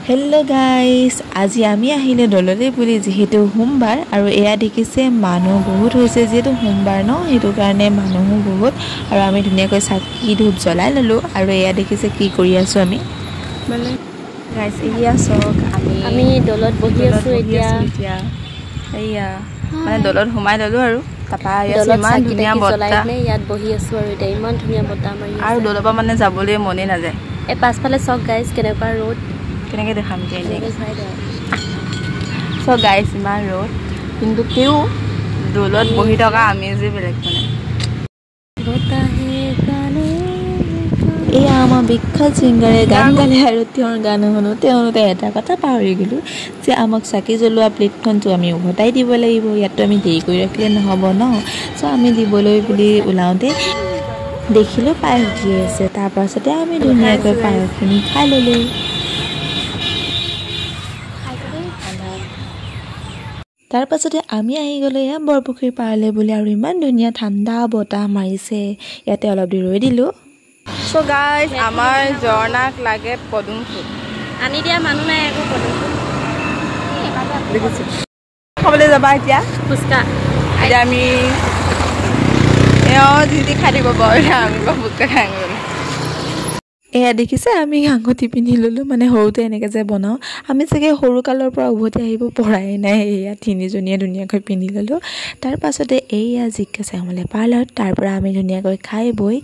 hello guys आज आमी आहिले दलले बुली जेहेतु सोमबार और एया देखिसे मानुह बहुत होइसे जेहेतु सोमबार न हेतु कारणे मानुह बहुत और आमी धुनियाকৈ चाकी धूप जलाई ललो और एया देखिसे की करि आछो आमी মানে गाइस एया सक आमी दलत बहि आछो এতিয়া एया মানে दलत हुमाय ललो और तापा एया इमान धुनिया बत्ता यात बहि आछो और एटा इमान धुनिया बत्ता मारि और दलपा माने जाबले मने ना जाय ए पासफाले सक गाइस केनेका रोड केनेके देखाम जे सो गाइस इमान रोड किंतु केउ दलत बहि থকা आमेजे बेलेग মানে এয়া আমাৰ বিখ্যাত সিংগাৰে গান গালে আৰু তেওঁৰ গান শুনোতে এটা কথা পাহৰি গলো যে আমাক চাকি জ্বলোৱা প্লেটখনটো আমি উভতাই দিব লাগিব ইয়াতো আমি দেৰি কৰি ৰাখিলে নহব ন সো আমি দিবলৈ বুলি উলাওতে দেখিলো পায়স দি আছে তাৰ পাছতে আমি ধুনীয়াকৈ পায়সখিনি খাই ললো तार पाछते आमी आही गलो या बरपुखुरी पारले बोले और इमान धुनिया ठंडा बता मारिसे याते अलप दि रৈ दिलो सो गाइस आमार जर्नाक लागे पदुम फुल आनी दिया मानु নাই একো পদুম ফুল দেখিছে খাবলে যাবা এতিয়া ফুচকা আজ আমি এও দিদি খাই দিব বড় আমি ফুচকা খাই গলো এয়া দেখিছে আমি আঙুঠি পিন্ধি ললো মানে হৰুতে এনেকে যে বনাও আমি চাগে হৰু কালৰ পৰা উভতি আহিব পৰাই নাই এয়া তিনিজনীয়ে ধুনীয়াকৈ পিন্ধি ললো তাৰ পাছতে এয়া জিজ্ঞাসা আমলে পাৰ্লাৰ তাৰ পৰা আমি ধুনীয়াকৈ খাই বই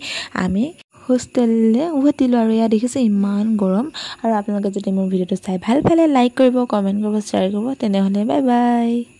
আমি হোষ্টেললে উভতিলো আৰু এয়া দেখিছে ইমান গৰম আৰু আপোনালোকে যদি মোৰ ভিডিওটো চাই ভাল পালে লাইক কৰিব কমেন্ট কৰিব শ্বেয়াৰ কৰিব তেনেহলে বাই বাই